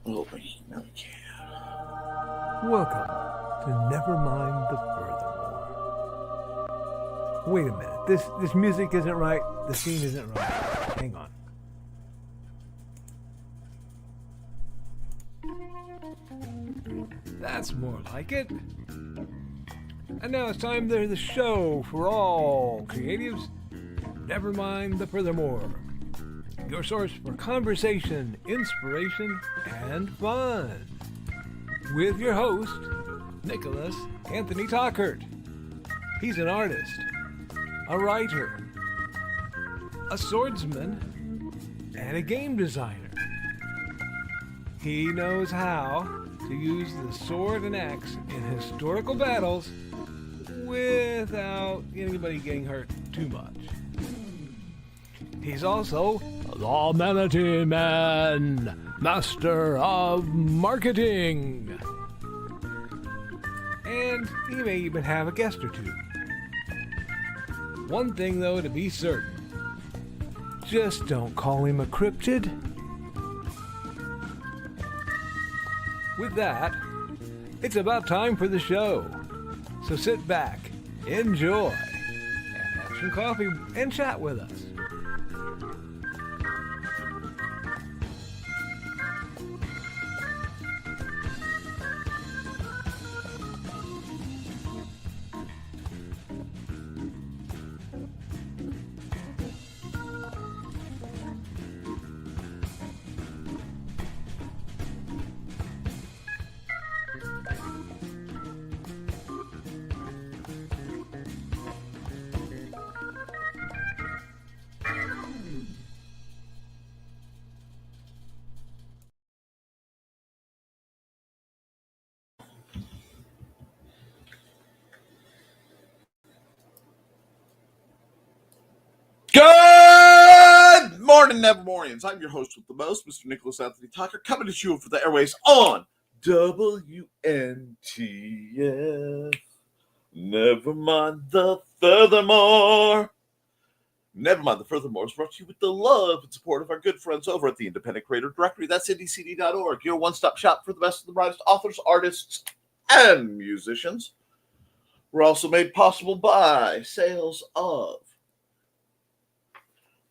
Oh, no, we can't. Welcome to Nevermind the Furthermore. Wait a minute. This music isn't right. The scene isn't right. Hang on. That's more like it. And now it's time for the show for all creatives. Nevermind the Furthermore. Your source for conversation, inspiration, and fun. With your host, Nicholas Anthony Tockert. He's an artist, a writer, a swordsman, and a game designer. He knows how to use the sword and axe in historical battles without anybody getting hurt too much. He's also the Manatee Man, master of marketing. And he may even have a guest or two. One thing, though, to be certain. Just don't call him a cryptid. With that, it's about time for the show. So sit back, enjoy, and have some coffee and chat with us. Good morning, Nevermorians. I'm your host with the most, Mr. Nicholas Anthony Tockert, coming to you for the airways on WNTF. Nevermind the Furthermore. Nevermind the Furthermore is brought to you with the love and support of our good friends over at the Independent Creator Directory. That's indcd.org, your one-stop shop for the best of the brightest authors, artists, and musicians. We're also made possible by sales of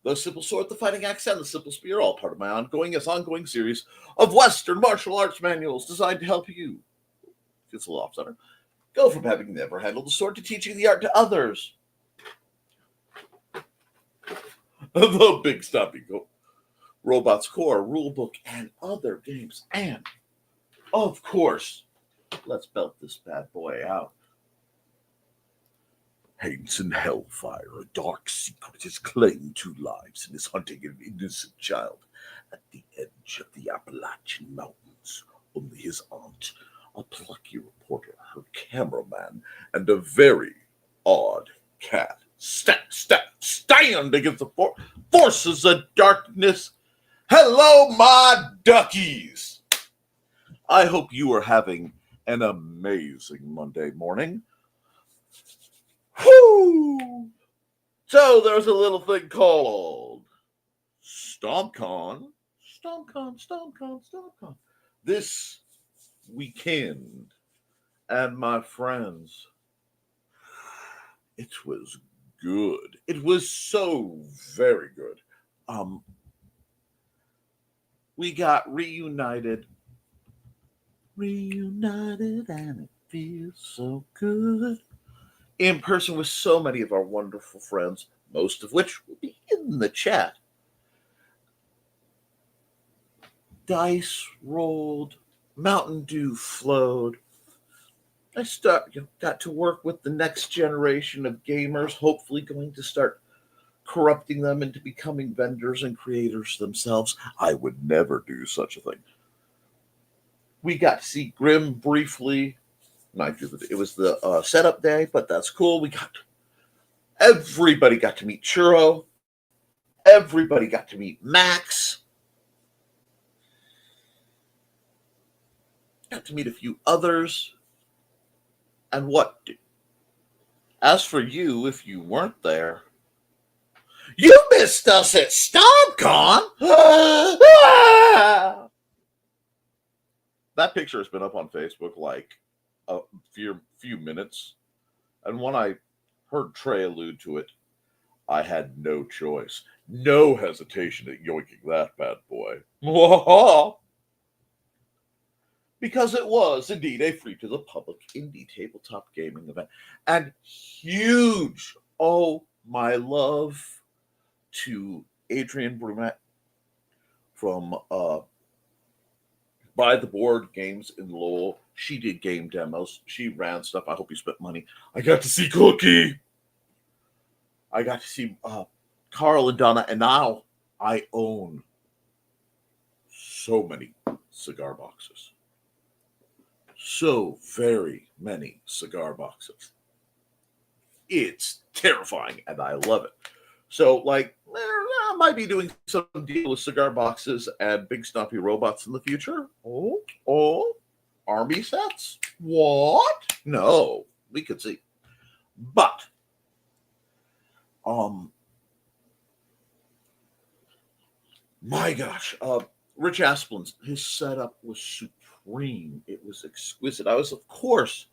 the Simple Sword, the Fighting Axe, and the Simple Spear, all part of my ongoing series of Western martial arts manuals designed to help you, it's a little off-center, go from having never handled the sword to teaching the art to others. The Big Stomping Robots Core Rulebook and other games. And, of course, let's belt this bad boy out. Hades and Hellfire, a dark secret has claimed 2 lives and is hunting an innocent child at the edge of the Appalachian Mountains. Only his aunt, a plucky reporter, her cameraman, and a very odd cat stand against the forces of darkness. Hello, my duckies! I hope you are having an amazing Monday morning. Whoo! So there's a little thing called StompCon. This weekend. And my friends, it was good. It was so very good. We got reunited, and it feels so good. In person with so many of our wonderful friends, most of which will be in the chat. Dice rolled, Mountain Dew flowed. I got to work with the next generation of gamers, hopefully going to start corrupting them into becoming vendors and creators themselves. I would never do such a thing. We got to see Grim briefly. It was the setup day, but that's cool. Everybody got to meet Churro. Everybody got to meet Max. Got to meet a few others. And what? As for you, if you weren't there, you missed us at StompCon. That picture has been up on Facebook like a few minutes, and when I heard Trey allude to it, I had no choice, no hesitation at yoinking that bad boy. Because it was indeed a free to the public indie tabletop gaming event. And huge, oh my love to Adrienne Brumette from By the Board Games in Lowell. She did game demos. She ran stuff. I hope you spent money. I got to see Cookie. I got to see Carl and Donna. And now I own so many cigar boxes. So very many cigar boxes. It's terrifying, and I love it. So, like, I might be doing some deal with cigar boxes and big stumpy robots in the future. Oh, army sets? What? No, we could see. But, my gosh, Rich Asplin's, his setup was supreme. It was exquisite. I was, of course,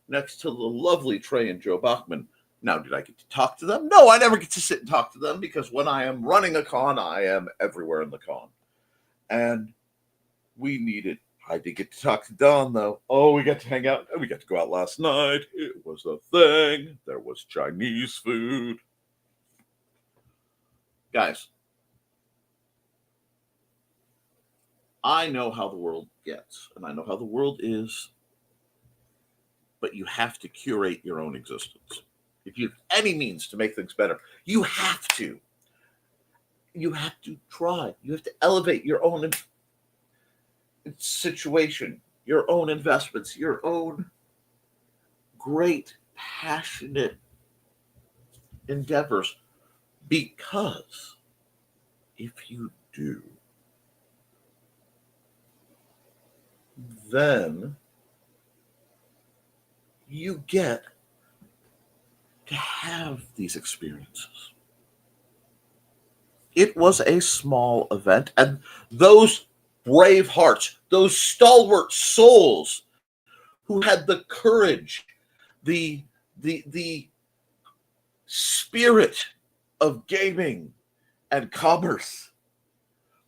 next to the lovely Trey and Joe Bachman. Now, did I get to talk to them? No, I never get to sit and talk to them because when I am running a con, I am everywhere in the con. And we needed. I did get to talk to Don, though. Oh, we got to hang out. We got to go out last night. It was a thing. There was Chinese food. Guys, I know how the world gets, and I know how the world is, but you have to curate your own existence. If you have any means to make things better, you have to. You have to try. You have to elevate your own situation, your own investments, your own great, passionate endeavors. Because if you do, then you get to have these experiences. It was a small event, and those brave hearts, those stalwart souls who had the courage, the spirit of gaming and commerce,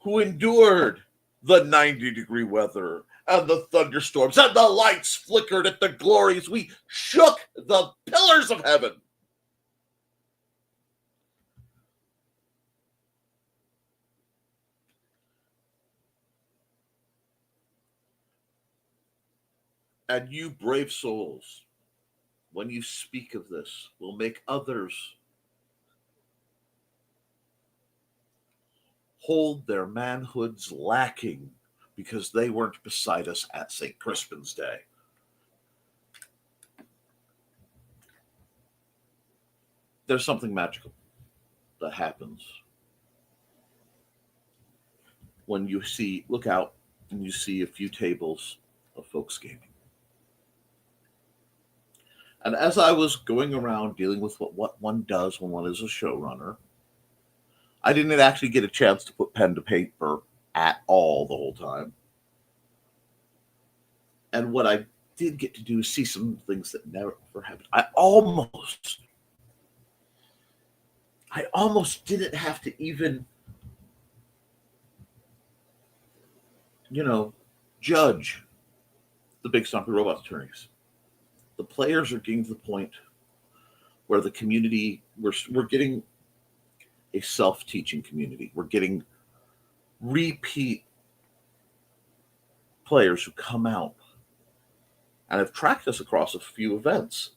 who endured the 90-degree weather and the thunderstorms and the lights flickered at the glories. We shook the pillars of heaven. And you brave souls, when you speak of this, will make others hold their manhoods lacking because they weren't beside us at St. Crispin's Day. There's something magical that happens when you look out and you see a few tables of folks gaming. And as I was going around dealing with what one does when one is a showrunner, I didn't actually get a chance to put pen to paper at all the whole time. And what I did get to do is see some things that never happened. I almost didn't have to even, judge the big Stompy Robot tourneys. The players are getting to the point where the community, we're getting a self-teaching community. We're getting repeat players who come out and have tracked us across a few events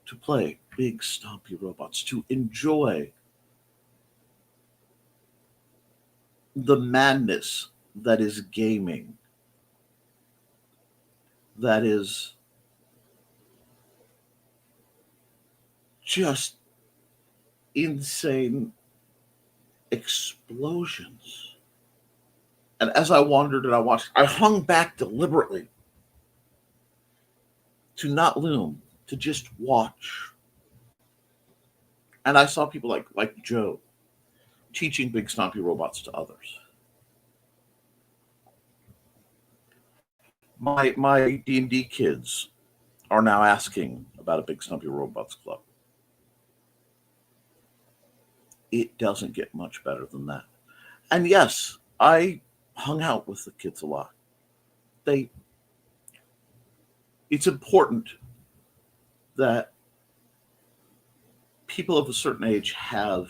to play big Stompy Robots, to enjoy the madness that is gaming, that is just insane explosions. And as I wandered and I watched, I hung back deliberately to not loom, to just watch. And I saw people like Joe teaching big Stompy Robots to others. My D&D kids are now asking about a Big Stumpy Robots Club. It doesn't get much better than that. And yes, I hung out with the kids a lot. They it's important that people of a certain age have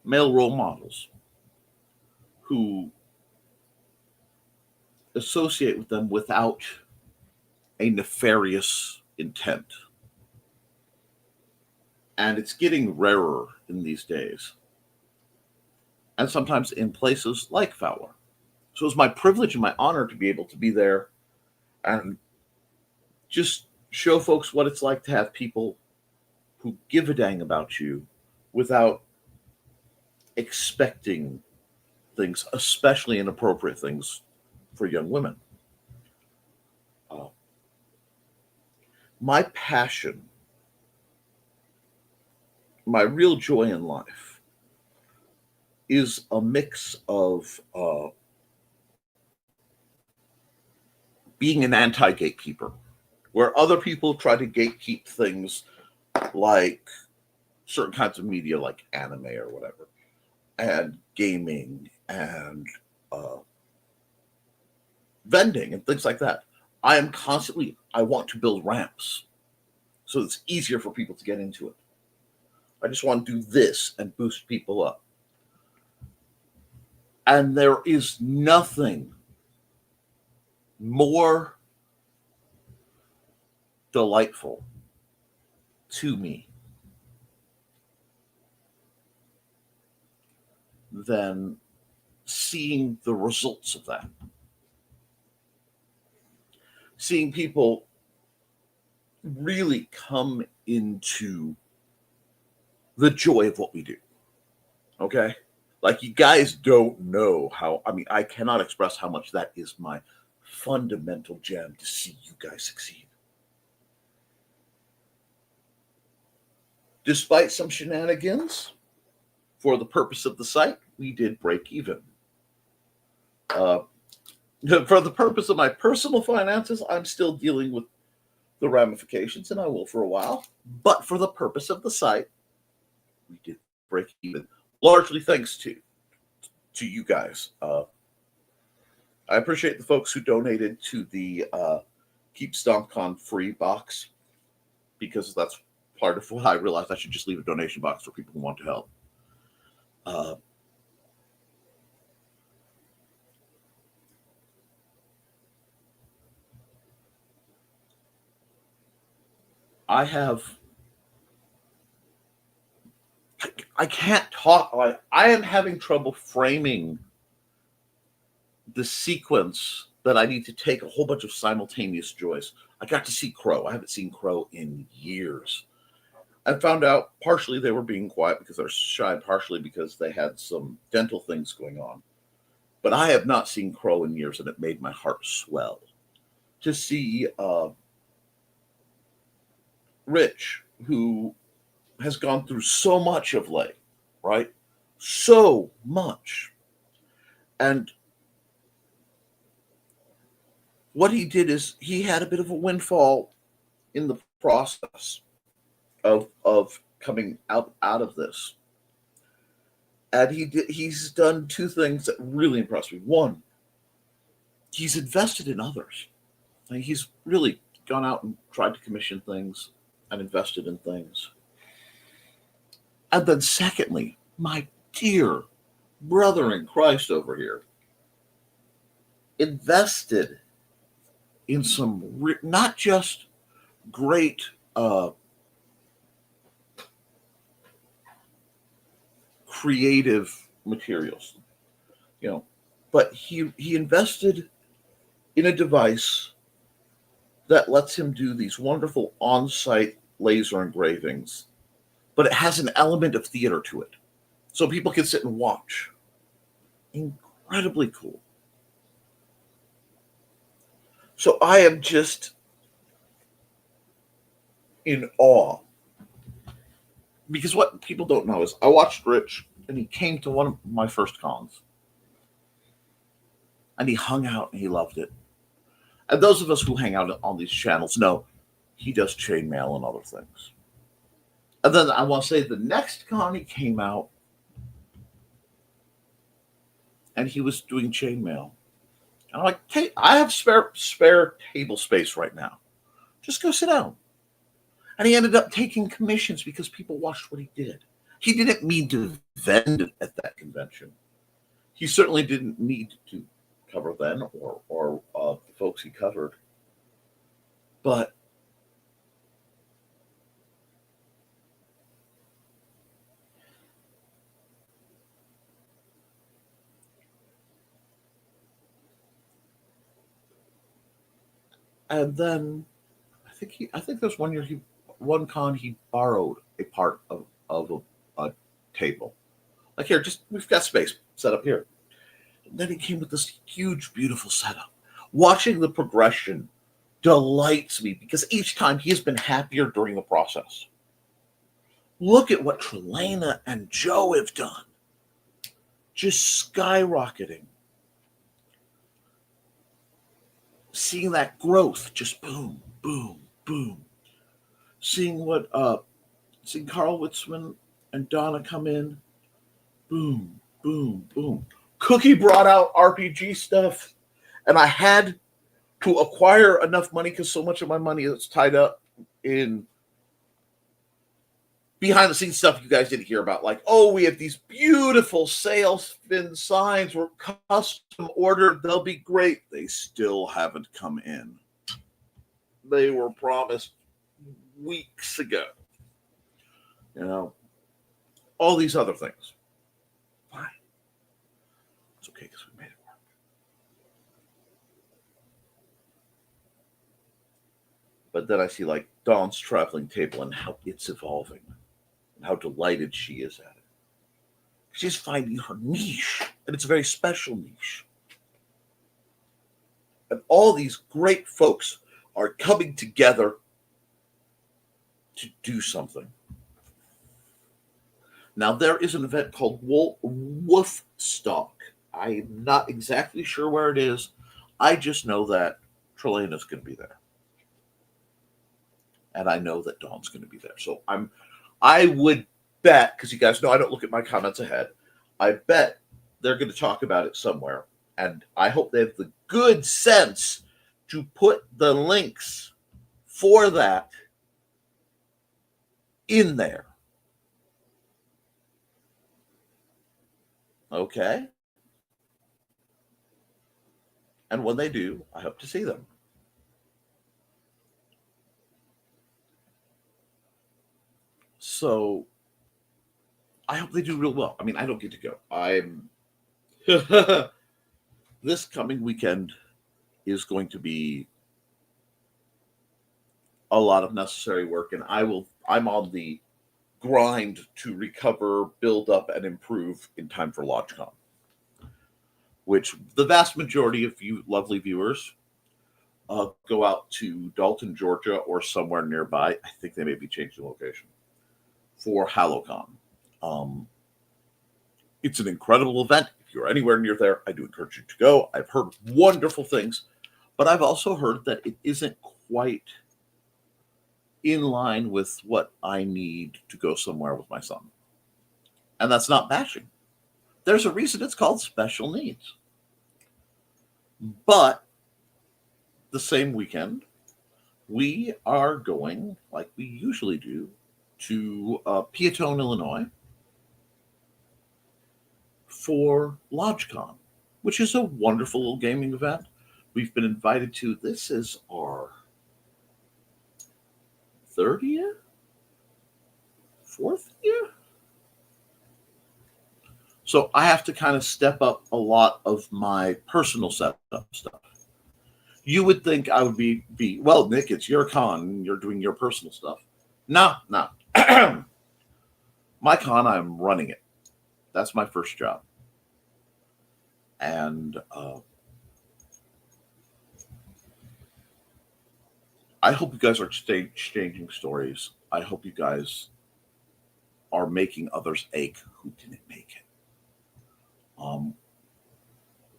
male role models who associate with them without a nefarious intent. And it's getting rarer in these days. And sometimes in places like Fowler. So it's my privilege and my honor to be able to be there and just show folks what it's like to have people who give a dang about you without expecting things, especially inappropriate things for young women. Uh, my passion, my real joy in life, is a mix of being an anti gatekeeper, where other people try to gatekeep things like certain kinds of media, like anime or whatever, and gaming and uh, vending and things like that. I want to build ramps so it's easier for people to get into it. I just want to do this and boost people up. And there is nothing more delightful to me than seeing the results of that. Seeing people really come into the joy of what we do. Okay? Like, you guys don't know how, I cannot express how much that is my fundamental gem to see you guys succeed. Despite some shenanigans, for the purpose of the site, we did break even. For the purpose of my personal finances, I'm still dealing with the ramifications, and I will for a while. But for the purpose of the site, we did break even, largely thanks to you guys. I appreciate the folks who donated to the Keep StompCon free box, because that's part of what I realized I should just leave a donation box for people who want to help. I can't talk. I am having trouble framing the sequence that I need to take a whole bunch of simultaneous joys. I got to see Crow. I haven't seen Crow in years. I found out partially they were being quiet because they're shy, partially because they had some dental things going on. But I have not seen Crow in years, and it made my heart swell to see Rich, who has gone through so much of late, right? So much. And what he did is he had a bit of a windfall in the process of coming out of this. And he's done two things that really impressed me. One, he's invested in others. He's really gone out and tried to commission things and invested in things. And then secondly, my dear brother in Christ over here invested in some not just great creative materials, but he invested in a device that lets him do these wonderful on-site laser engravings, but it has an element of theater to it, so people can sit and watch. Incredibly cool. So I am just in awe. Because what people don't know is I watched Rich, and he came to one of my first cons. and he hung out and he loved it. And those of us who hang out on these channels know he does chainmail and other things. And then I want to say the next con he came out and he was doing chainmail. And I'm like, hey, I have spare table space right now. Just go sit down. And he ended up taking commissions because people watched what he did. He didn't mean to vend at that convention. He certainly didn't need to cover then or the folks he covered. But and then I think there's one con he borrowed a part of a table. Like here, just we've got space set up here. And then he came with this huge, beautiful setup. Watching the progression delights me because each time he has been happier during the process. Look at what Trelana and Joe have done. Just skyrocketing. Seeing that growth, just boom, boom, boom. Seeing Carl Witzman and Donna come in, boom, boom, boom. Cookie brought out RPG stuff, and I had to acquire enough money because so much of my money is tied up in behind the scenes stuff you guys didn't hear about. Like, oh, we have these beautiful salesman signs were custom ordered. They'll be great. They still haven't come in. They were promised weeks ago. You know, all these other things. Fine. It's okay because we made it work. But then I see like Dawn's traveling table and how it's evolving and how delighted she is at it. She's finding her niche, and it's a very special niche. And all these great folks are coming together to do something. Now, there is an event called Wolfstock. I'm not exactly sure where it is. I just know that Trelana's going to be there. And I know that Dawn's going to be there. So I would bet, because you guys know I don't look at my comments ahead, I bet they're going to talk about it somewhere. And I hope they have the good sense to put the links for that in there. Okay? And when they do, I hope to see them. So I hope they do real well. I mean, I don't get to go. I'm this coming weekend is going to be a lot of necessary work, and I'm on the grind to recover, build up, and improve in time for LodgeCon, which the vast majority of you lovely viewers go out to Dalton, Georgia, or somewhere nearby. I think they may be changing location for HalloCon. It's an incredible event. If you're anywhere near there, I do encourage you to go. I've heard wonderful things, but I've also heard that it isn't quite in line with what I need to go somewhere with my son. And that's not bashing. There's a reason it's called special needs. But the same weekend, we are going, like we usually do, to Peatone, Illinois for LodgeCon, which is a wonderful little gaming event. We've been invited to, this is our 3rd year? 4th year? So I have to kind of step up a lot of my personal setup stuff. You would think I would be well, Nick, it's your con, you're doing your personal stuff. No. My con, I'm running it. That's my first job. And I hope you guys are exchanging stories. I hope you guys are making others ache who didn't make it.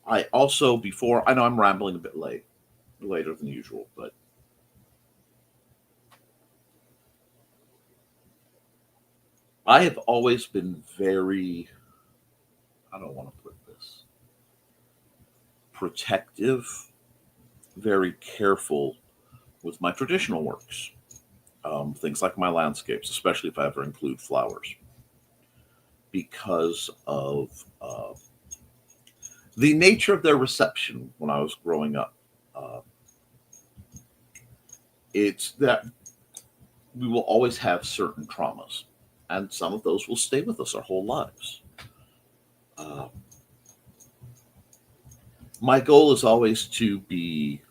I also, before, I know I'm rambling a bit later than usual, but I have always been very, I don't want to put this, protective, very careful with my traditional works. Things like my landscapes, especially if I ever include flowers, because of the nature of their reception when I was growing up. Uh, it's that we will always have certain traumas, and some of those will stay with us our whole lives. Uh, my goal is always to be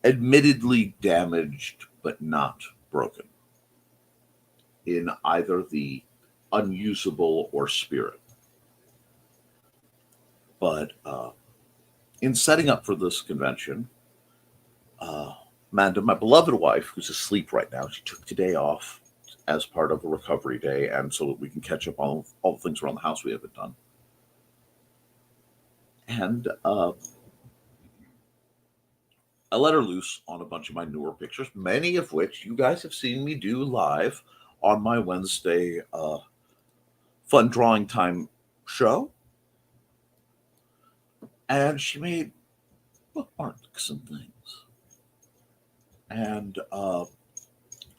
admittedly damaged but not broken in either the unusable or spirit. But in setting up for this convention, uh, Amanda, my beloved wife, who's asleep right now, she took today off as part of a recovery day, and so that we can catch up on all the things around the house we haven't done. And I let her loose on a bunch of my newer pictures, many of which you guys have seen me do live on my Wednesday fun drawing time show. And she made bookmarks and things. And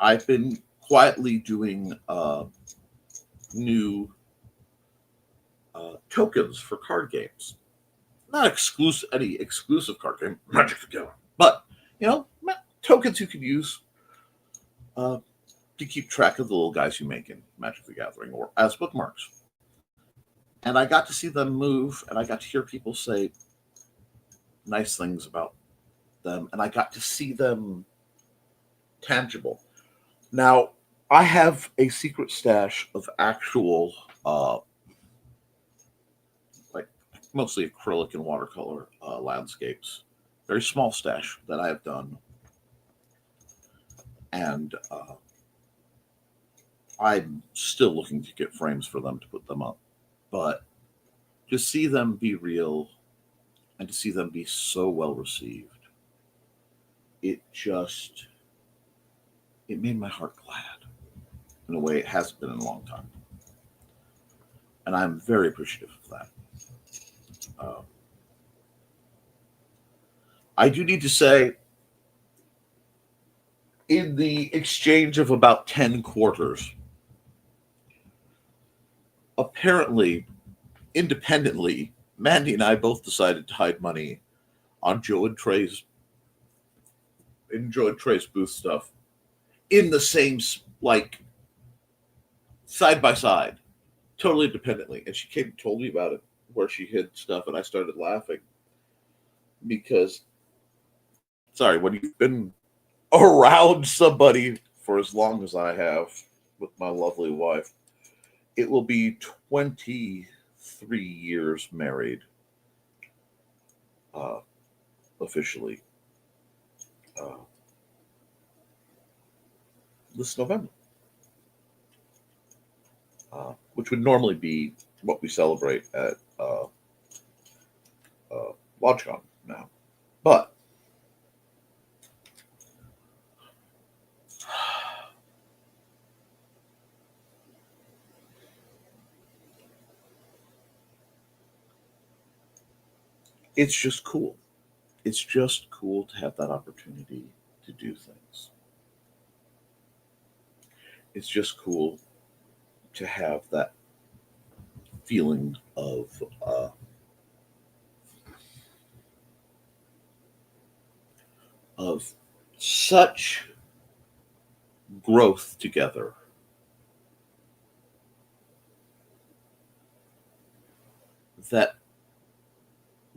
I've been quietly doing new tokens for card games. Not exclusive, any exclusive card game, Magic the Gathering, but tokens you could use uh, to keep track of the little guys you make in Magic the Gathering or as bookmarks. And I got to see them move, and I got to hear people say nice things about them, and I got to see them tangible. Now, I have a secret stash of actual, like mostly acrylic and watercolor landscapes. Very small stash that I have done, and I'm still looking to get frames for them to put them up. But to see them be real and to see them be so well received, it made my heart glad in a way it hasn't been in a long time. And I'm very appreciative of that. Uh, I do need to say, in the exchange of about 10 quarters, apparently, independently, Mandy and I both decided to hide money on Joe and Trey's booth stuff in the same, like, side by side, totally independently. And she came and told me about it, where she hid stuff, and I started laughing because, sorry, when you've been around somebody for as long as I have with my lovely wife, it will be 23 years married, uh, officially, uh, this November, which would normally be what we celebrate at LodgeCon now. But it's just cool. It's just cool to have that opportunity to do things. It's just cool to have that feeling of such growth together that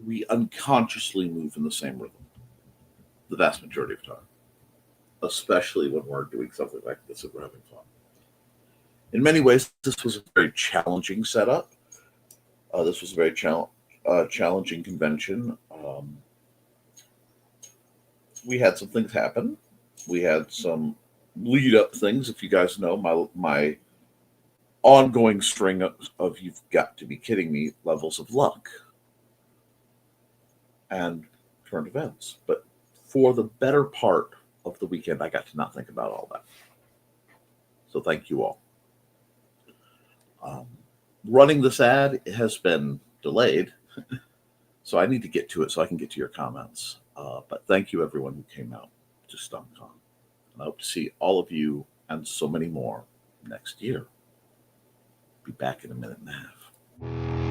we unconsciously move in the same rhythm the vast majority of time, especially when we're doing something like this and we're having fun. In many ways, this was a very challenging setup. This was a very challenging convention. We had some things happen. We had some lead up things. If you guys know my ongoing string of you've got to be kidding me levels of luck. and current events. But for the better part of the weekend, I got to not think about all that. So thank you all. Um, Running this ad has been delayed, so I need to get to it so I can get to your comments. But thank you, everyone who came out to StumpCon. And I hope to see all of you and so many more next year. Be back in a minute and a half.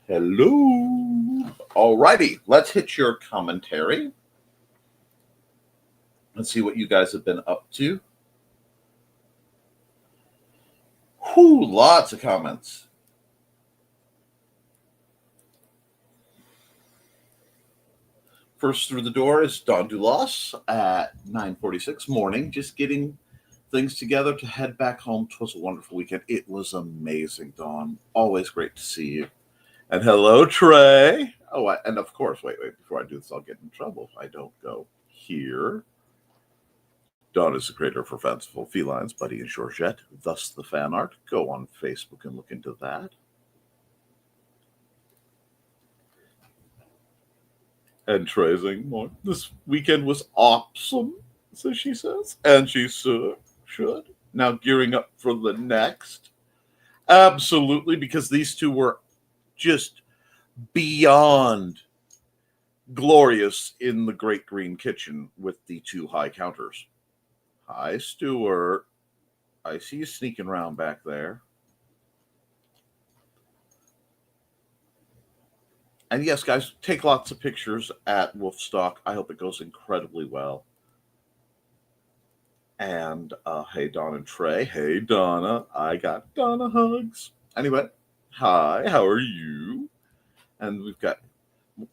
Hello. Alrighty, let's hit your commentary. Let's see what you guys have been up to. Whew, lots of comments. First through the door is Don Dulas at 9:46 morning, just getting things together to head back home. 'Twas a wonderful weekend. It was amazing, Don. Always great to see you. And hello, Trey. Oh, and of course, wait, before I do this, I'll get in trouble if I don't go here. Don is the creator for Fanciful Felines, Buddy and Georgette, thus the fan art. Go on Facebook and look into that. And Trey's saying, this weekend was awesome, so she says. And she should. Now gearing up for the next. Absolutely, because these two were just beyond glorious in the Great Green Kitchen with the two high counters. Hi, Stuart. I see you sneaking around back there. And yes, guys, take lots of pictures at Wolfstock. I hope it goes incredibly well. And hey, Don and Trey. Hey, Donna. I got Donna hugs. Anyway, hi, how are you? And we've got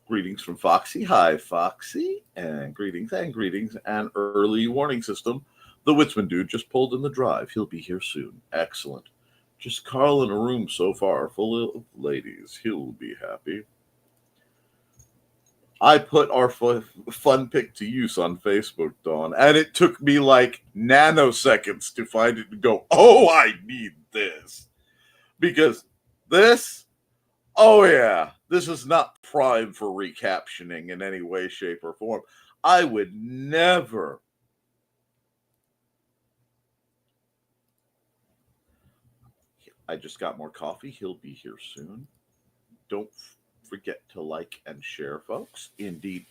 greetings from Foxy. Hi, Foxy. And greetings. And early warning system. The Witzman dude just pulled in the drive. He'll be here soon. Excellent. Just Carl in a room so far full of ladies. He'll be happy. I put our fun pic to use on Facebook, Dawn, and it took me like nanoseconds to find it and go, oh, I need this. Because this, oh yeah, this is not prime for recaptioning in any way, shape, or form. I would never. I just got more coffee. He'll be here soon. Don't forget to like and share, folks. Indeed.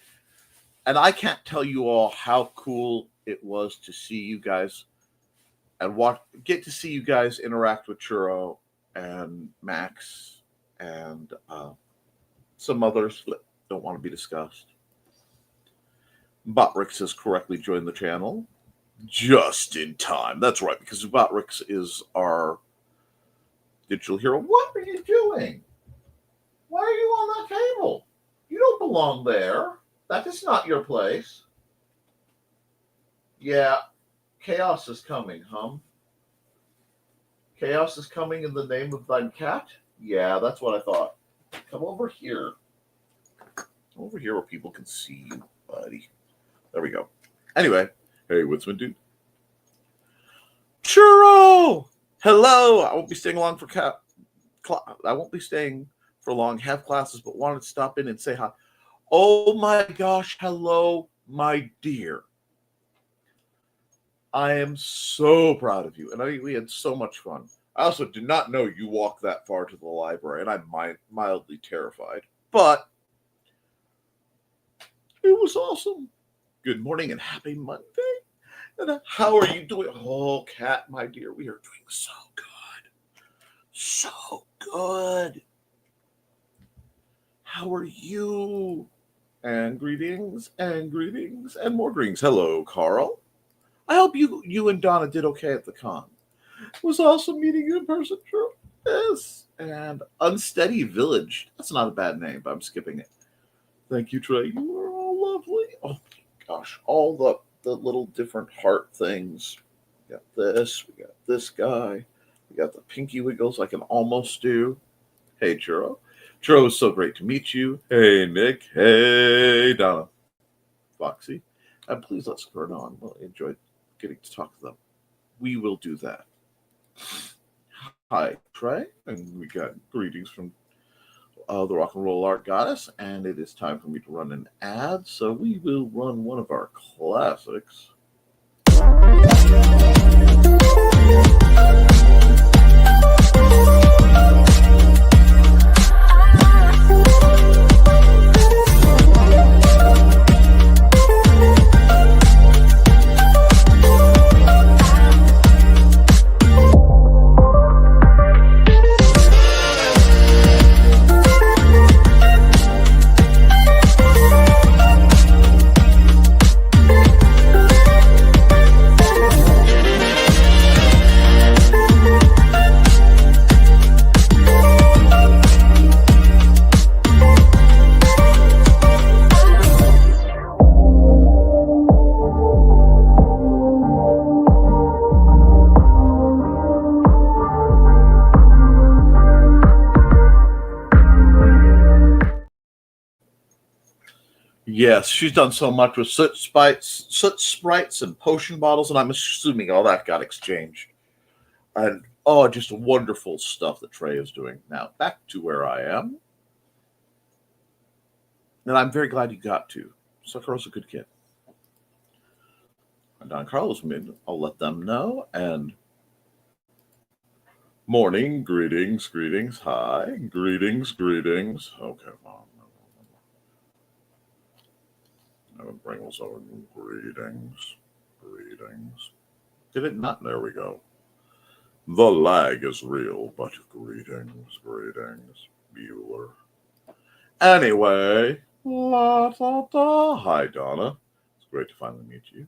And I can't tell you all how cool it was to see you guys and get to see you guys interact with Churro and Max and some others that don't want to be discussed. Botrix has correctly joined the channel just in time. That's right, because Botrix is our digital hero. What are you doing? Why are you on that table? You don't belong there. That is not your place. Yeah, chaos is coming, Chaos is coming in the name of thine cat? Yeah, that's what I thought. Come over here. Over here where people can see you, buddy. There we go. Anyway, hey, what's my dude? Churro! Hello! I won't be staying long for I won't be staying for long. Have classes, but wanted to stop in and say hi. Oh my gosh! Hello, my dear. I am so proud of you, and we had so much fun. I also did not know you walked that far to the library, and I'm mildly terrified, but it was awesome. Good morning and happy Monday. And how are you doing? Oh, Kat, my dear, we are doing so good. So good. How are you? And greetings and greetings and more greetings. Hello, Carl. I hope you and Donna did okay at the con. It was awesome meeting you in person, true. Yes. And Unsteady Village. That's not a bad name, but I'm skipping it. Thank you, Trey. You are all lovely. Oh my gosh, all the little different heart things. We got this. We got this guy. We got the pinky wiggles I can almost do. Hey, Churro. Churro, it's so great to meet you. Hey, Nick. Hey, Donna. Foxy. And please let's turn on. Well, I enjoyed getting to talk to them. We will do that. Hi, Trey. And we got greetings from the Rock and Roll Art Goddess. And it is time for me to run an ad. So we will run one of our classics. Yes, she's done so much with soot sprites and potion bottles, and I'm assuming all that got exchanged. And oh, just wonderful stuff that Trey is doing. Now back to where I am, and I'm very glad you got to. Sakura's a good kid. And Don Carlos mid, I'll let them know. And morning, greetings, hi, greetings. Okay, bring us over. Greetings. Did it not? There we go. The lag is real, but greetings. Bueller. Anyway, hi, Donna. It's great to finally meet you.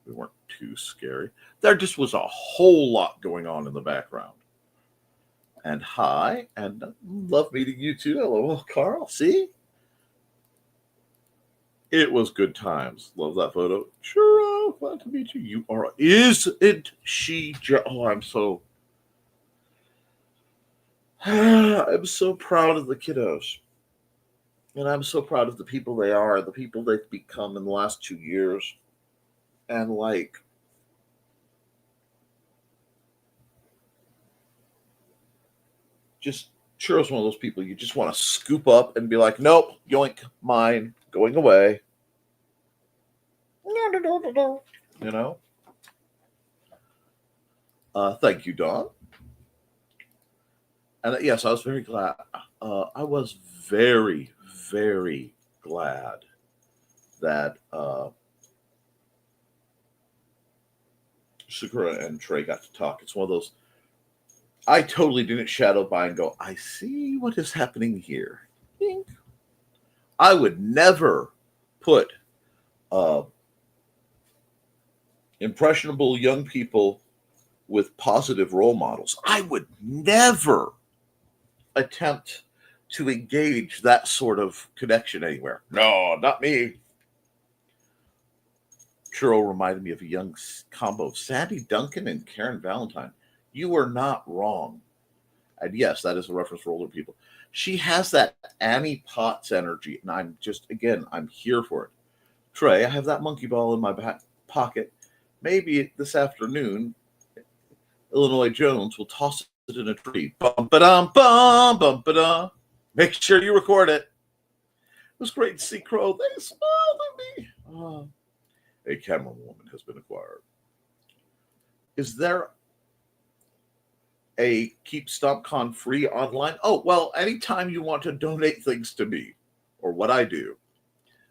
We weren't too scary. There just was a whole lot going on in the background. And hi, and love meeting you too. Hello, Carl. See? It was good times. Love that photo. Sure, glad to meet you. You are. Isn't she? Oh, I'm so proud of the kiddos. And I'm so proud of the people they are, the people they've become in the last 2 years. And just Churro's one of those people you just want to scoop up and be like, nope, yoink, mine, going away. You know? Thank you, Dawn. And yes, I was very glad. I was very, very glad that Sakura and Trey got to talk. It's one of those. I totally didn't shadow by and go, I see what is happening here. I would never put impressionable young people with positive role models. I would never attempt to engage that sort of connection anywhere. No, not me. Churro reminded me of a young combo of Sandy Duncan and Karen Valentine. You are not wrong. And yes, that is a reference for older people. She has that Annie Potts energy, and I'm here for it. Trey, I have that monkey ball in my back pocket. Maybe this afternoon, Illinois Jones will toss it in a tree. Bum ba dum bum bum ba dum. Make sure you record it. It was great to see Crow. They smiled at me. A camerawoman has been acquired. Is there a Keep StompCon free online? Oh, well, anytime you want to donate things to me or what I do,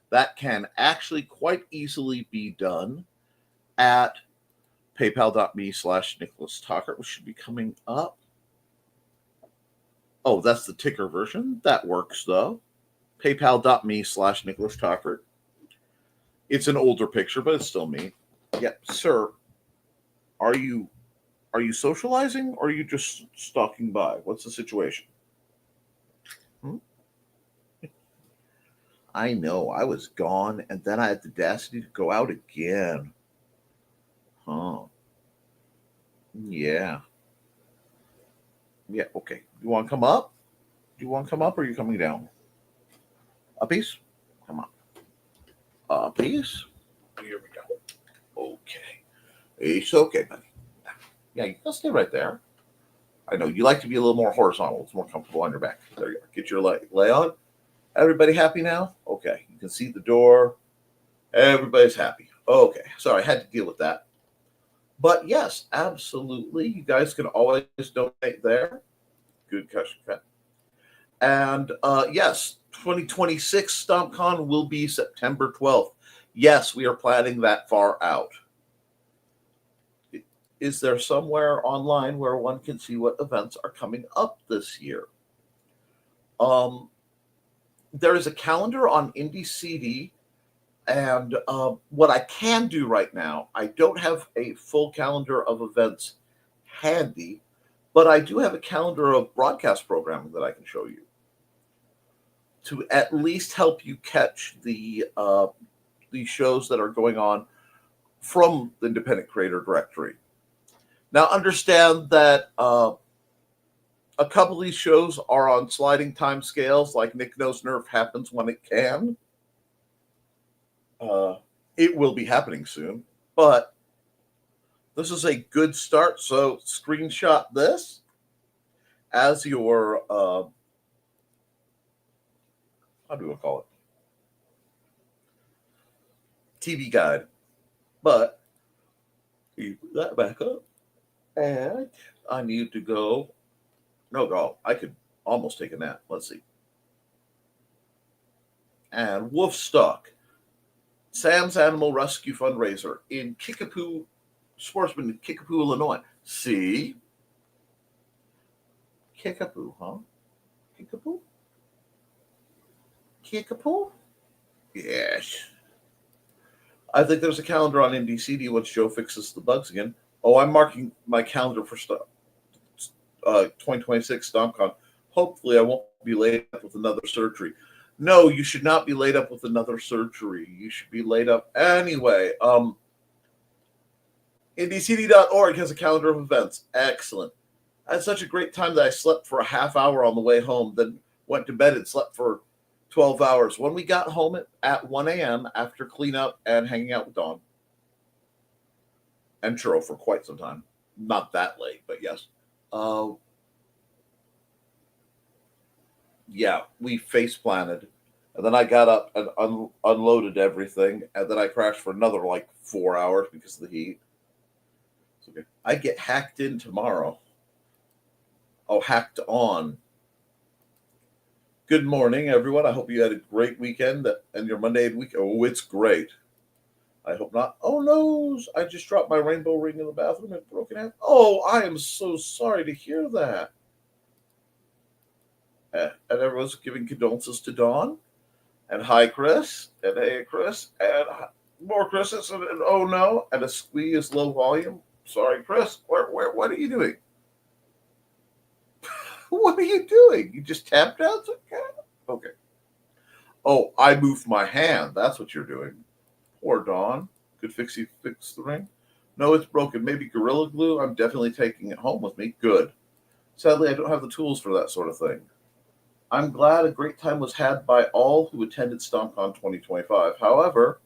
that can actually quite easily be done at paypal.me/Nicholas Tockert, which should be coming up. Oh, that's the ticker version. That works, though. PayPal.me/Nicholas Tockert. It's an older picture, but it's still me. Yep, sir. Are you socializing or are you just stalking by? What's the situation? I know. I was gone, and then I had the audacity to go out again. Huh. Yeah. Yeah, okay. You want to come up? Do you want to come up or are you coming down? A piece? Come on. A piece? Here we go. Okay. It's okay, buddy. Yeah, you can stay right there. I know you like to be a little more horizontal. It's more comfortable on your back. There you are. Get your lay on. Everybody happy now? Okay. You can see the door. Everybody's happy. Okay. Sorry, I had to deal with that. But yes, absolutely. You guys can always donate there. Good question. And yes, 2026 StompCon will be September 12th. Yes, we are planning that far out. Is there somewhere online where one can see what events are coming up this year? There is a calendar on IndieCD, and what I can do right now, I don't have a full calendar of events handy, but I do have a calendar of broadcast programming that I can show you to at least help you catch the shows that are going on from the Independent Creator Directory. Now, understand that a couple of these shows are on sliding time scales, like Nick Knows Nerf happens when it can. It will be happening soon, but this is a good start. So screenshot this as your, how do we call it? TV guide. But you put that back up. And I need to go. I could almost take a nap. Let's see. And Wolfstock, Sam's Animal Rescue Fundraiser in Kickapoo, Sportsman in Kickapoo, Illinois. See? Kickapoo, huh? Kickapoo? Kickapoo? Yes. I think there's a calendar on IndieCD once Joe fixes the bugs again. Oh, I'm marking my calendar for 2026 StompCon. Hopefully, I won't be laid up with another surgery. No, you should not be laid up with another surgery. You should be laid up anyway. IndieCD.org has a calendar of events. Excellent. I had such a great time that I slept for a half hour on the way home, then went to bed and slept for 12 hours. When we got home at 1 a.m. after cleanup and hanging out with Dawn and Churro for quite some time. Not that late, but yes. Yeah, we face planted. And then I got up and unloaded everything. And then I crashed for another 4 hours because of the heat. It's okay. I get hacked in tomorrow. Oh, hacked on. Good morning, everyone. I hope you had a great weekend and your Monday week. Oh, it's great. I hope not. Oh, no. I just dropped my rainbow ring in the bathroom and broke it out. Oh, I am so sorry to hear that. And everyone's giving condolences to Dawn. And hi, Chris. And hey, Chris. And more Chris's. And oh, no. And a squeeze low volume. Sorry, Chris. What are you doing? What are you doing? You just tapped out? Okay. Oh, I moved my hand. That's what you're doing. Poor Dawn. Could fix the ring? No, it's broken. Maybe Gorilla Glue? I'm definitely taking it home with me. Good. Sadly, I don't have the tools for that sort of thing. I'm glad a great time was had by all who attended StompCon 2025. However,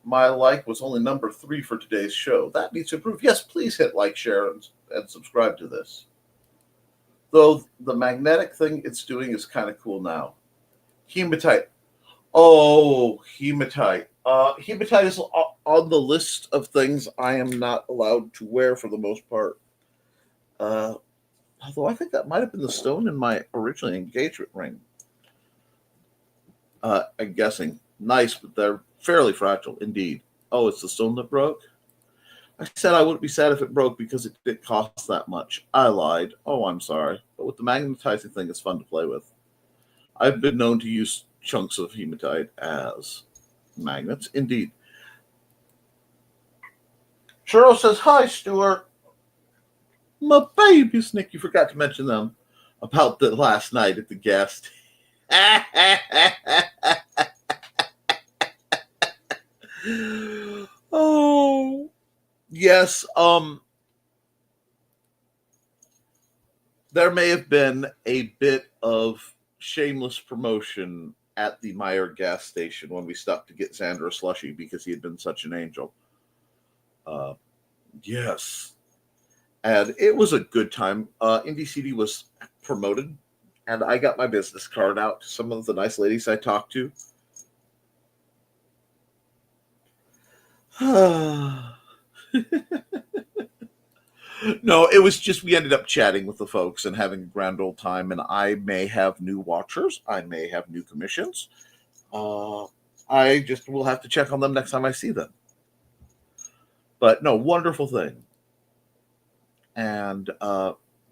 my like was only number 3 for today's show. That needs to improve. Yes, please hit like, share, and subscribe to this. Though the magnetic thing it's doing is kind of cool now. Hematite. Oh, hematite. Hematite is on the list of things I am not allowed to wear for the most part. Uh, Although I think that might have been the stone in my original engagement ring. I'm guessing. Nice, but they're fairly fragile indeed. Oh, it's the stone that broke? I said I wouldn't be sad if it broke because it didn't cost that much. I lied. Oh, I'm sorry. But with the magnetizing thing, it's fun to play with. I've been known to use chunks of hematite as magnets. Indeed. Churro says, hi, Stuart. My babies, Nick. You forgot to mention them about the last night at the guest. Oh, yes. There may have been a bit of shameless promotion at the Meyer gas station when we stopped to get Xander a slushie because he had been such an angel. Yes. And it was a good time. Indie CD was promoted, and I got my business card out to some of the nice ladies I talked to. No, it was just we ended up chatting with the folks and having a grand old time. And I may have new watchers, I may have new commissions. I just will have to check on them next time I see them. But no, wonderful thing. And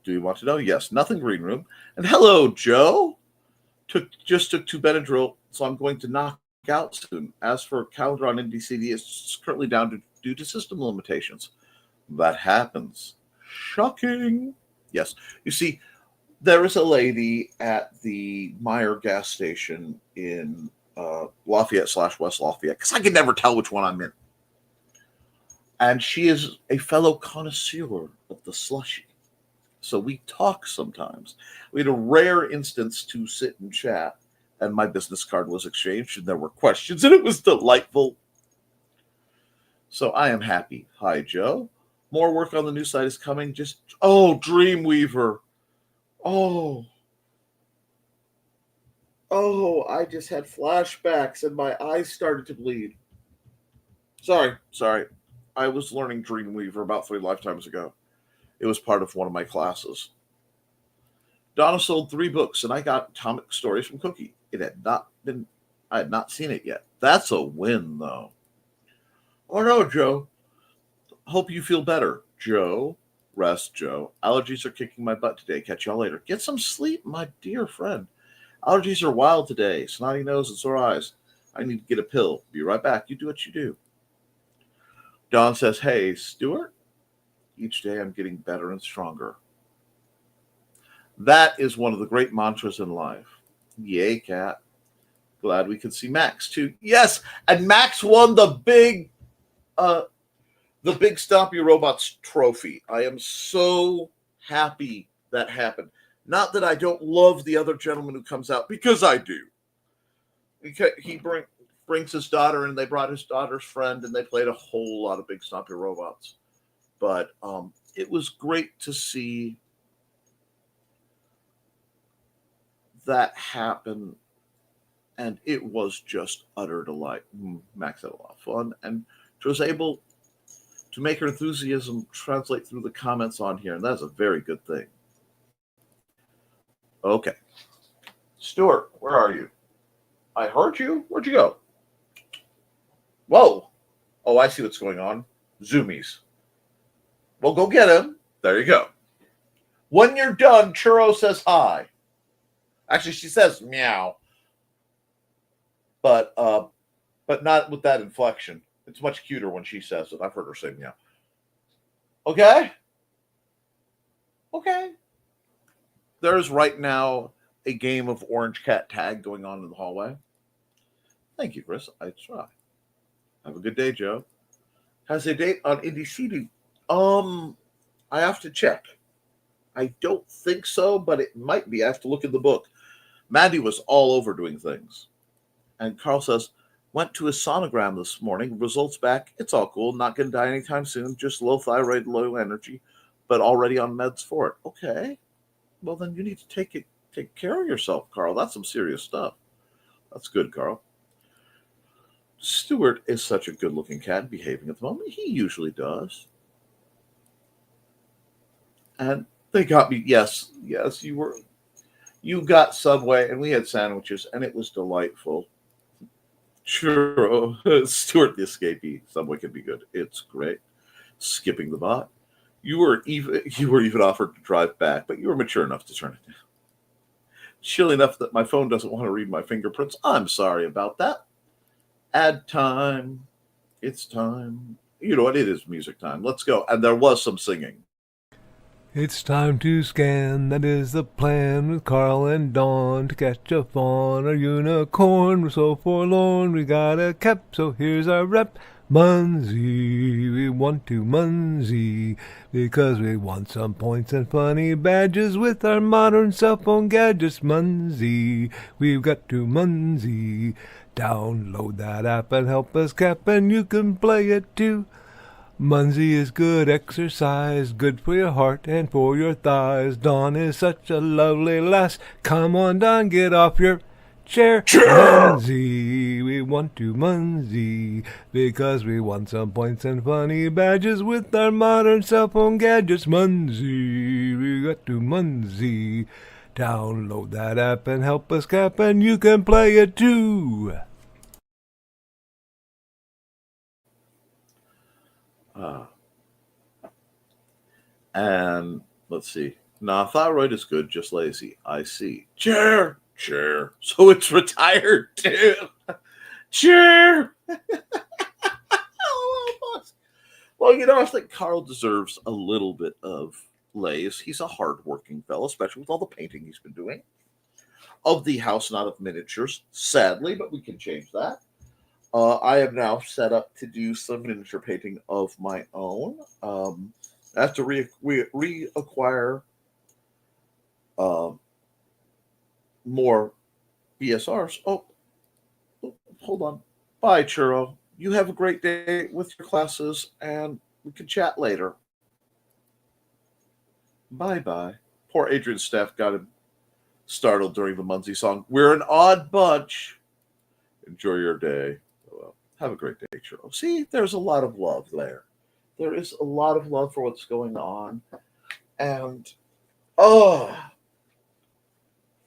do you want to know? Yes, nothing green room. And hello, Joe. Just took 2 Benadryl, so I'm going to knock out soon. As for calendar on NDCD, it's currently down due to system limitations. That happens. Shocking. Yes. You see, there is a lady at the Meyer gas station in Lafayette / West Lafayette, because I can never tell which one I'm in. And she is a fellow connoisseur of the slushy. So we talk sometimes. We had a rare instance to sit and chat, and my business card was exchanged, and there were questions, and it was delightful. So I am happy. Hi, Joe. More work on the new site is coming. Dreamweaver. Oh, I just had flashbacks and my eyes started to bleed. Sorry. I was learning Dreamweaver about 3 lifetimes ago. It was part of one of my classes. Donna sold 3 books, and I got Atomic Stories from Cookie. I had not seen it yet. That's a win, though. Oh no, Joe. Hope you feel better, Joe. Rest, Joe. Allergies are kicking my butt today. Catch y'all later. Get some sleep, my dear friend. Allergies are wild today. Snotty nose and sore eyes. I need to get a pill. Be right back. You do what you do. Don says, hey, Stuart. Each day I'm getting better and stronger. That is one of the great mantras in life. Yay, cat. Glad we could see Max too. Yes, and Max won the big Stop Your Robots trophy. I am so happy that happened. Not that I don't love the other gentleman who comes out, because I do. He brings his daughter, and they brought his daughter's friend, and they played a whole lot of Big Stop Your Robots. But it was great to see that happen, and it was just utter delight. Max had a lot of fun, and she was able to make her enthusiasm translate through the comments on here, and that's a very good thing. Okay. Stuart, where are you? I heard you. Where'd you go? Whoa. Oh, I see what's going on. Zoomies. Well, go get him. There you go. When you're done, Churro says hi. Actually, she says meow. But not with that inflection. It's much cuter when she says it. I've heard her say meow. Okay? Okay. There's right now a game of orange cat tag going on in the hallway. Thank you, Chris. I try. Have a good day, Joe. Has a date on Indie CD? I have to check. I don't think so, but it might be. I have to look in the book. Mandy was all over doing things. And Carl says, went to his sonogram this morning. Results back. It's all cool. Not going to die anytime soon. Just low thyroid, low energy, but already on meds for it. Okay. Well, then you need to take care of yourself, Carl. That's some serious stuff. That's good, Carl. Stuart is such a good looking cat behaving at the moment. He usually does. And they got me. Yes, yes, you got Subway and we had sandwiches and it was delightful. Sure, Stuart the escapee. Subway can be good. It's great. Skipping the bot. You were even offered to drive back, but you were mature enough to turn it down. Chilly enough that my phone doesn't want to read my fingerprints. I'm sorry about that. Ad time. It's time. You know what? It is music time. Let's go. And there was some singing. It's time to scan, that is the plan, with Carl and Dawn to catch a fawn or unicorn. We're so forlorn, we got a cap, so here's our rep. Munsey, we want to Munsey, because we want some points and funny badges with our modern cell phone gadgets. Munsey, we've got to Munsey. Download that app and help us cap, and you can play it too. Munsey is good exercise, good for your heart and for your thighs. Dawn is such a lovely lass. Come on, Dawn, get off your chair. Munsey, we want to Munsey, because we want some points and funny badges with our modern cell phone gadgets. Munsey, we got to Munsey. Download that app and help us cap, and you can play it too. And let's see. Nah, thyroid is good, just lazy. I see. Chair. So it's retired too. Chair. Well, I think Carl deserves a little bit of lays. He's a hardworking fellow, especially with all the painting he's been doing. Of the house, not of miniatures, sadly, but we can change that. I am now set up to do some miniature painting of my own. I have to reacquire more BSRs. Hold on. Bye, Churro. You have a great day with your classes, and we can chat later. Bye bye. Poor Adrian's staff got him startled during the Munsey song. We're an odd bunch. Enjoy your day. Well, have a great day, Churro. See, there's a lot of love there. There is a lot of love for what's going on. And, oh,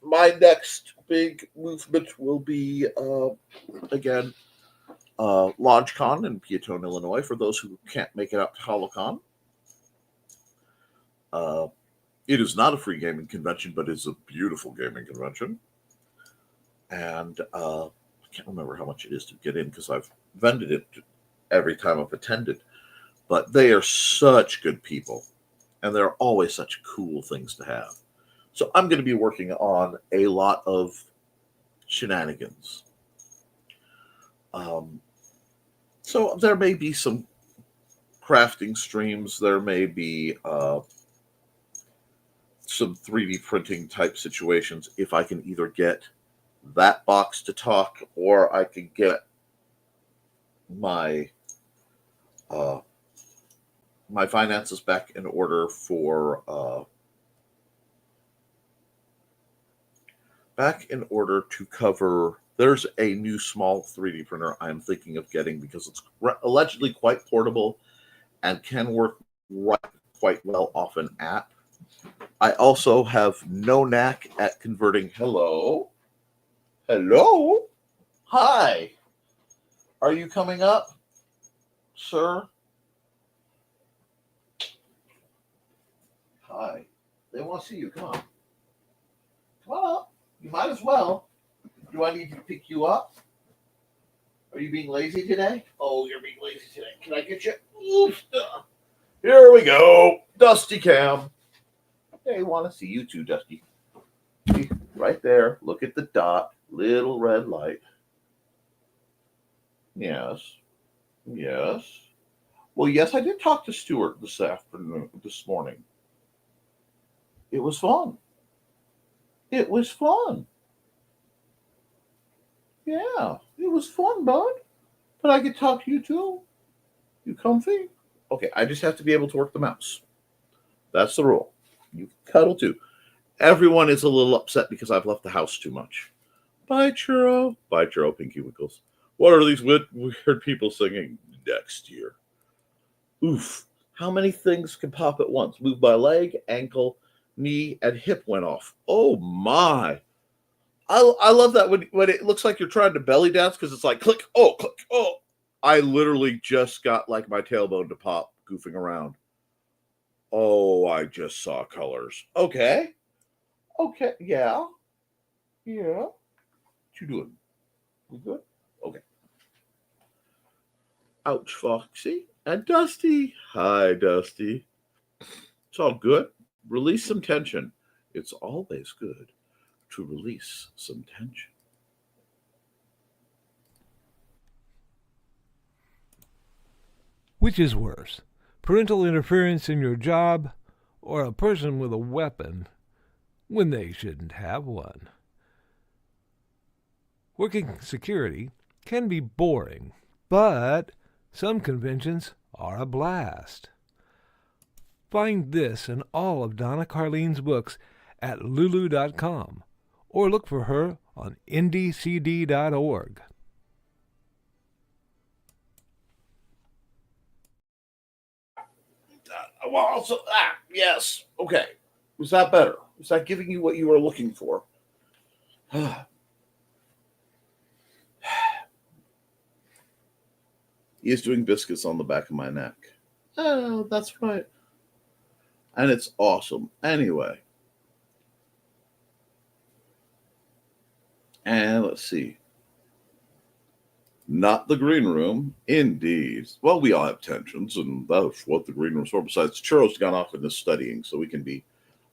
my next big movement will be, again, LaunchCon in Peatone, Illinois, for those who can't make it out to HoloCon. It is not a free gaming convention, but it's a beautiful gaming convention. And I can't remember how much it is to get in because I've vended it every time I've attended. But they are such good people, and they're always such cool things to have. So I'm going to be working on a lot of shenanigans. So there may be some crafting streams. There may be some 3D printing type situations if I can either get that box to talk or I can get my my finances back in order for to cover. There's a new small 3D printer I'm thinking of getting because it's allegedly quite portable and can work quite well off an app. I also have no knack at converting. Hello, hi. Are you coming up, sir? Hi. They want to see you. Come on. Come on up. You might as well. Do I need to pick you up? Are you being lazy today? Oh, you're being lazy today. Can I get you? Oops. Here we go. Dusty Cam. They want to see you too, Dusty. Right there. Look at the dot. Little red light. Yes. Well, yes, I did talk to Stuart this morning. It was fun. It was fun. Yeah, it was fun, bud. But I could talk to you too. You comfy? Okay, I just have to be able to work the mouse. That's the rule. You can cuddle too. Everyone is a little upset because I've left the house too much. Bye, Churro. Bye, Churro, Pinky Winkles. What are these weird people singing next year? Oof. How many things can pop at once? Move my leg, ankle, knee, and hip went off. Oh, my. I love that when it looks like you're trying to belly dance because it's like click, oh, click, oh. I literally just got like my tailbone to pop goofing around. Oh, I just saw colors. Okay. Okay. Yeah. Yeah. What you doing? We good? Okay. Ouch, Foxy. And Dusty. Hi, Dusty. It's all good. Release some tension. It's always good to release some tension. Which is worse, parental interference in your job or a person with a weapon when they shouldn't have one? Working security can be boring, but some conventions are a blast. Find this and all of Donna Carlene's books at lulu.com or look for her on ndcd.org. Well, also, yes. Okay. Was that better? Was that giving you what you were looking for? He is doing biscuits on the back of my neck. Oh, that's right. And it's awesome. Anyway. And let's see. Not the green room, indeed. Well, we all have tensions, and that's what the green room's for. Besides, Churro's gone off into studying, so we can be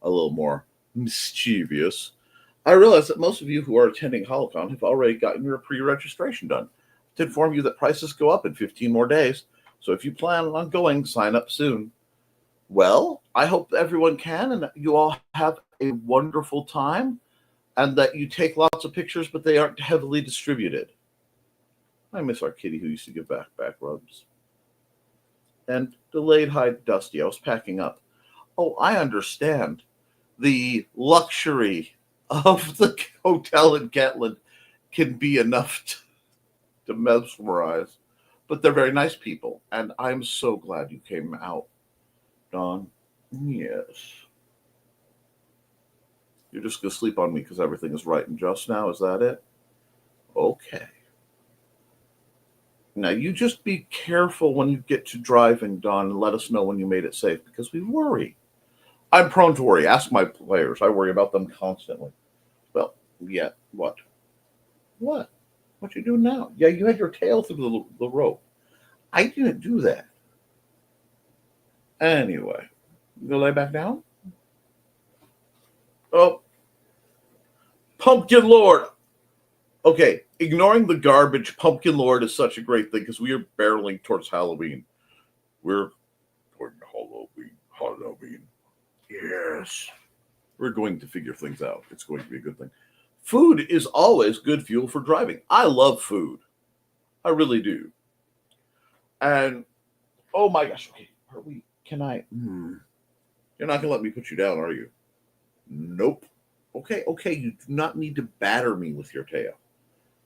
a little more mischievous. I realize that most of you who are attending HoloCon have already gotten your pre-registration done. To inform you that prices go up in 15 more days, so if you plan on going, sign up soon. Well, I hope everyone can, and that you all have a wonderful time, and that you take lots of pictures, but they aren't heavily distributed. I miss our kitty who used to give back rubs. And delayed hi, Dusty. I was packing up. Oh, I understand. The luxury of the hotel in Gatland can be enough to mesmerize. But they're very nice people. And I'm so glad you came out, Dawn. Yes. You're just going to sleep on me because everything is right and just now. Is that it? Okay. Now, you just be careful when you get to driving, Don, and let us know when you made it safe because we worry. I'm prone to worry. Ask my players. I worry about them constantly. Well, yeah, what? What? What you doing now? Yeah, you had your tail through the rope. I didn't do that. Anyway, you gonna lay back down? Oh, Pumpkin Lord. Okay, ignoring the garbage, Pumpkin Lord is such a great thing because we are barreling towards Halloween. We're toward Halloween. Yes. We're going to figure things out. It's going to be a good thing. Food is always good fuel for driving. I love food. I really do. And, oh my gosh, okay, can I? You're not going to let me put you down, are you? Nope. Okay, you do not need to batter me with your tail.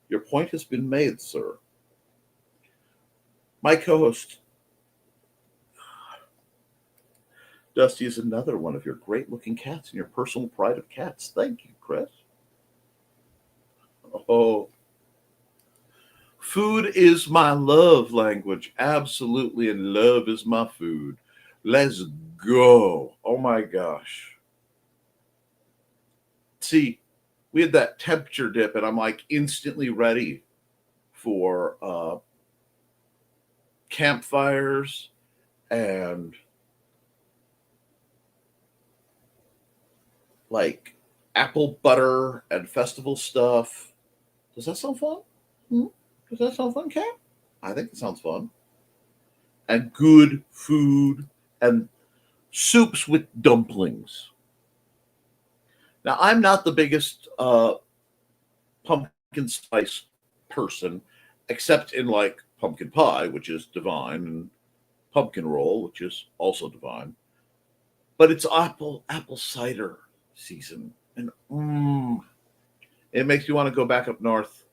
Your point has been made, sir. My co-host, Dusty, is another one of your great-looking cats and your personal pride of cats. Thank you, Chris. Oh, food is my love language. Absolutely, and love is my food. Let's go. Oh, my gosh. See, we had that temperature dip, and I'm like instantly ready for campfires and like apple butter and festival stuff. Does that sound fun? Does that sound fun, Cap? I think it sounds fun. And good food and soups with dumplings. Now, I'm not the biggest pumpkin spice person, except in like pumpkin pie, which is divine, and pumpkin roll, which is also divine. But it's apple cider season, and it makes you want to go back up north.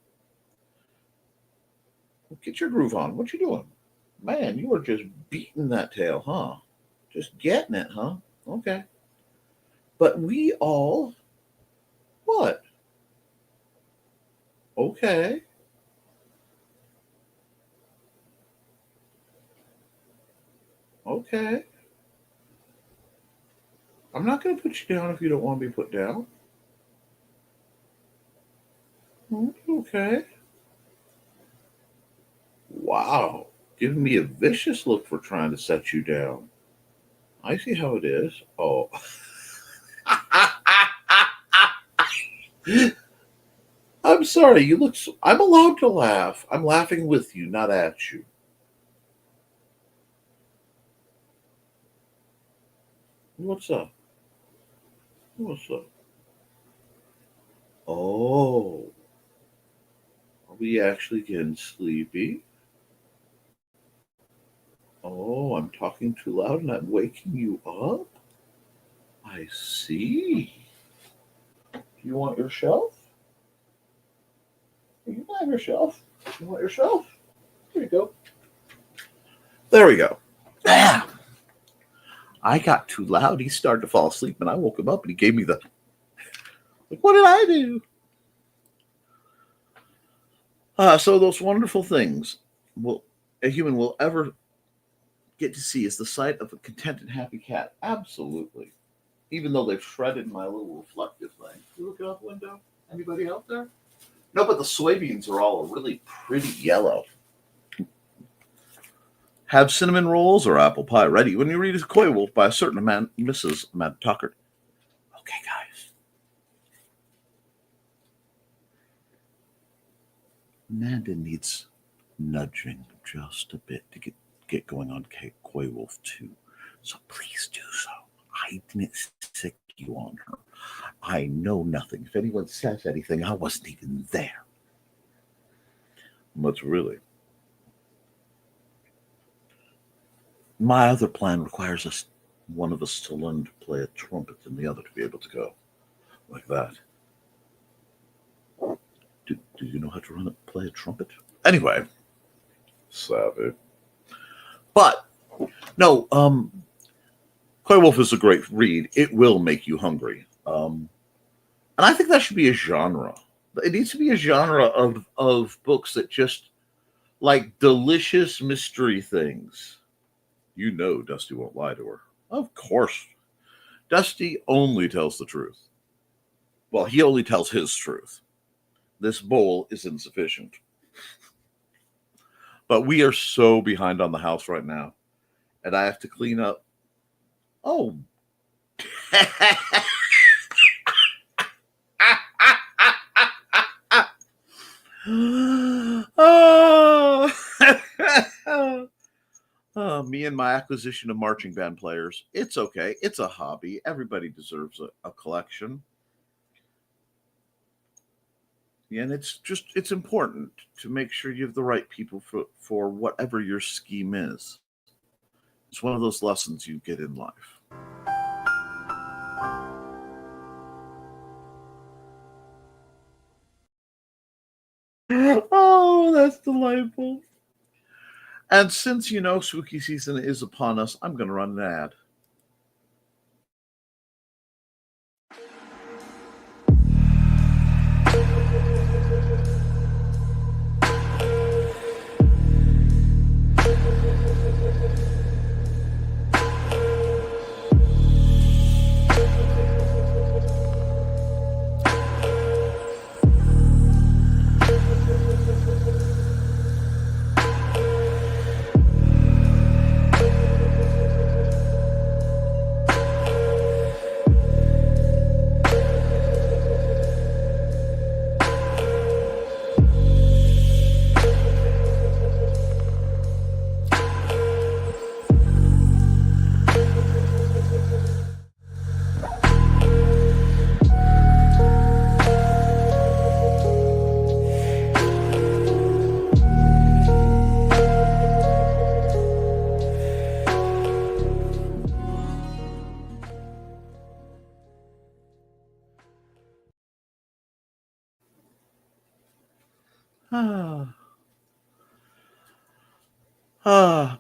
Get your groove on. What you doing? Man, you are just beating that tail, huh? Just getting it, huh? Okay. But we all, what? Okay. Okay. I'm not going to put you down if you don't want to be put down. Okay. Wow. Giving me a vicious look for trying to set you down. I see how it is. Oh. I'm sorry. You look. I'm allowed to laugh. I'm laughing with you, not at you. What's up? What's up? Oh. Are we actually getting sleepy? Oh, I'm talking too loud and I'm waking you up? I see. Do you want your shelf? You can have your shelf. You want your shelf? Here you go. There we go. Ah, I got too loud. He started to fall asleep and I woke him up and he gave me the, like, what did I do? So those wonderful things a human will ever get to see is the sight of a content and happy cat. Absolutely. Even though they've shredded my little reflective thing. You looking out the window? Anybody out there? No, but the soybeans are all a really pretty yellow. Have cinnamon rolls or apple pie ready when you read Koepp by a certain Mrs. Tockert. Okay, guys. Amanda needs nudging just a bit to get going on Koepp II. So please do so. I didn't sick you on her. I know nothing. If anyone says anything, I wasn't even there. But really, my other plan requires one of us to learn to play a trumpet and the other to be able to go like that. Do you know how to play a trumpet? Anyway, savvy. But no, Koepp is a great read. It will make you hungry. And I think that should be a genre. It needs to be a genre of books that just like delicious mystery things. You know Dusty won't lie to her. Of course. Dusty only tells the truth. Well, he only tells his truth. This bowl is insufficient. But we are so behind on the house right now. And I have to clean up. Oh. Me and my acquisition of marching band players. It's okay. It's a hobby. Everybody deserves a collection. And it's important to make sure you have the right people for whatever your scheme is. It's one of those lessons you get in life. Oh, that's delightful. And since you know spooky season is upon us, I'm going to run an ad. Ah, ah.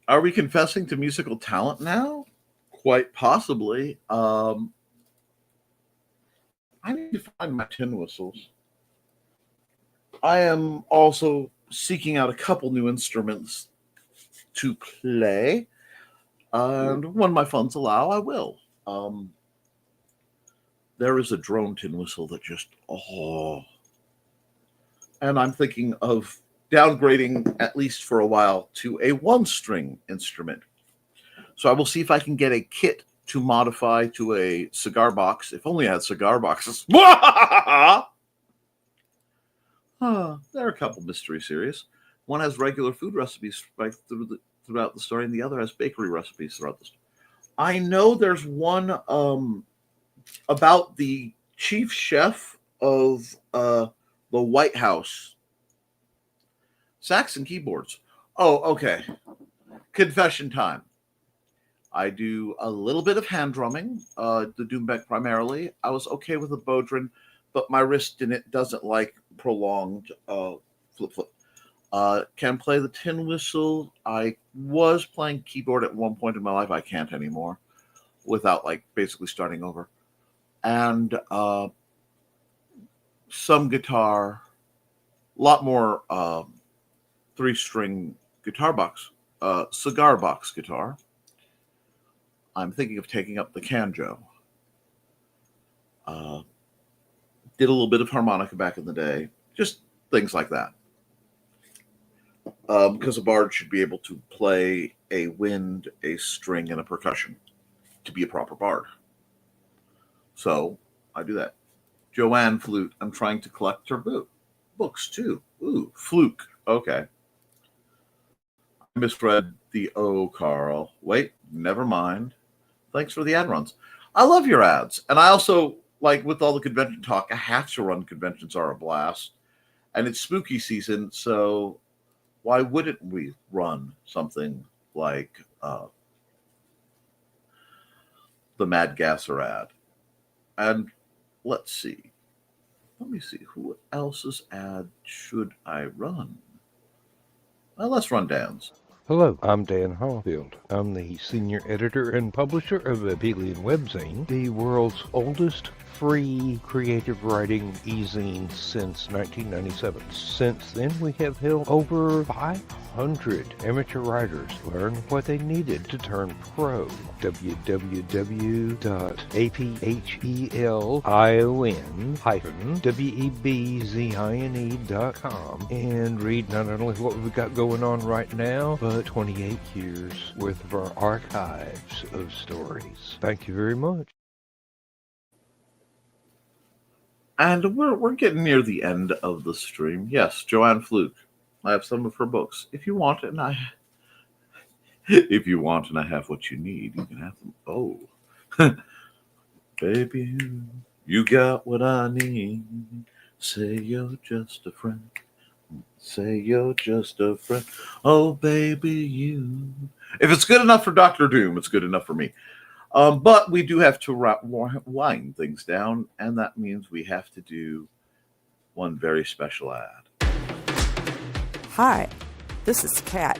Are we confessing to musical talent now? Quite possibly. I need to find my tin whistles. I am also seeking out a couple new instruments to play, and when my funds allow, I will. Um, there is a drone tin whistle that just and I'm thinking of downgrading at least for a while to a one-string instrument. So I will see if I can get a kit to modify to a cigar box. If only I had cigar boxes. There are a couple mystery series. One has regular food recipes right throughout the story, and the other has bakery recipes throughout the story. I know there's one about the chief chef of the White House. Saxon keyboards. Oh, okay. Confession time. I do a little bit of hand drumming, the Doombeck primarily. I was okay with the Bodrin, but my wrist in it doesn't like prolonged flip flip. Can play the tin whistle. I was playing keyboard at one point in my life. I can't anymore without like basically starting over. And some guitar, a lot more 3-string guitar box, cigar box guitar. I'm thinking of taking up the canjo. Uh, did a little bit of harmonica back in the day, just things like that. Because a bard should be able to play a wind, a string, and a percussion to be a proper bard. So I do that. Joanne Flute. I'm trying to collect her books too. Ooh, fluke. Okay. I misread the O, Carl. Wait, never mind. Thanks for the ad runs. I love your ads. And I also, like with all the convention talk, I have to run conventions are a blast. And it's spooky season, so why wouldn't we run something like the Mad Gasser ad? And let's see. Let me see. Who else's ad should I run? Well, let's run Dan's. Hello, I'm Dan Hallfield. I'm the senior editor and publisher of Abelian Webzine, the world's oldest free creative writing e-zine since 1997. Since then, we have helped over 500 amateur writers learn what they needed to turn pro. www.aphelion-webzine.com and read not only what we've got going on right now, but 28 years worth of our archives of stories. Thank you very much. And we're getting near the end of the stream. Yes, Joanne Fluke. I have some of her books. If you want, and I have what you need, you can have them. Oh, baby, you got what I need. Say you're just a friend. Say you're just a friend. Oh, baby, you. If it's good enough for Dr. Doom, it's good enough for me. But we do have to wind things down, and that means we have to do one very special ad. Hi, this is Kat.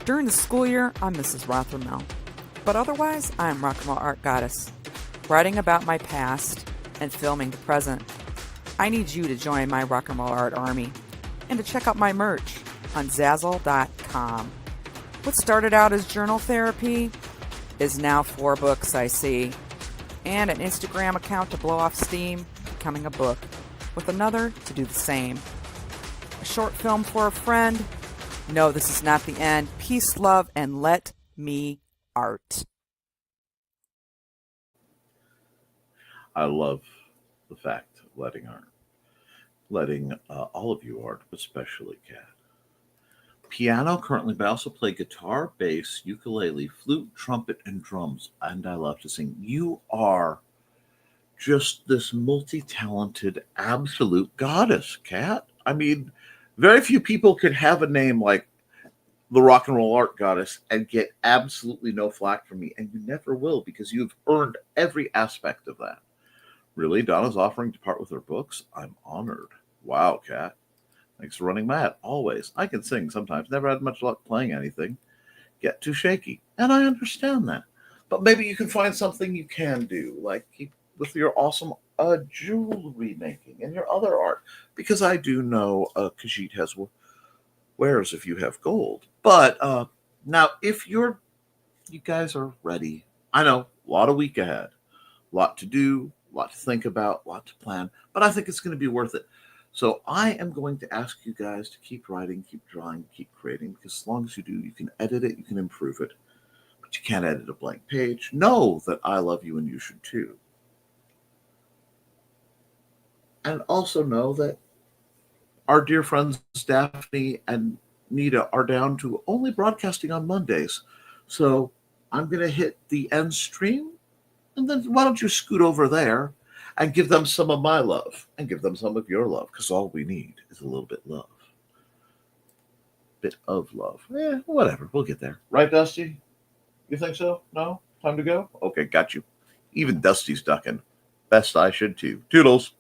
During the school year, I'm Mrs. Rothermel, but otherwise, I'm Rock and Roll Art Goddess, writing about my past and filming the present. I need you to join my Rock and Roll Art army and to check out my merch on Zazzle.com. What started out as journal therapy is now 4 books, I see, and an Instagram account to blow off steam, becoming a book, with another to do the same. A short film for a friend. No, this is not the end. Peace, love, and let me art. I love the fact of letting all of you art, especially Kat. Piano currently, but I also play guitar, bass, ukulele, flute, trumpet, and drums. And I love to sing. You are just this multi-talented, absolute goddess, Kat. I mean, very few people could have a name like the Rock and Roll Art Goddess and get absolutely no flack from me. And you never will, because you've earned every aspect of that. Really? Donna's offering to part with her books? I'm honored. Wow, Kat. Thanks for running mad. Always. I can sing sometimes. Never had much luck playing anything. Get too shaky. And I understand that. But maybe you can find something you can do, like keep with your awesome jewelry making and your other art. Because I do know Khajiit has wares if you have gold. But now, if you guys are ready, I know, a lot of week ahead, a lot to do, a lot to think about, a lot to plan, but I think it's going to be worth it. So I am going to ask you guys to keep writing, keep drawing, keep creating, because as long as you do, you can edit it, you can improve it, but you can't edit a blank page. Know that I love you and you should too. And also know that our dear friends Daphne and Nita are down to only broadcasting on Mondays. So I'm going to hit the end stream, and then why don't you scoot over there and give them some of my love and give them some of your love, because all we need is a little bit love. Bit of love. Yeah, whatever. We'll get there. Right, Dusty? You think so? No? Time to go? Okay, got you. Even Dusty's ducking. Best I should too. Toodles.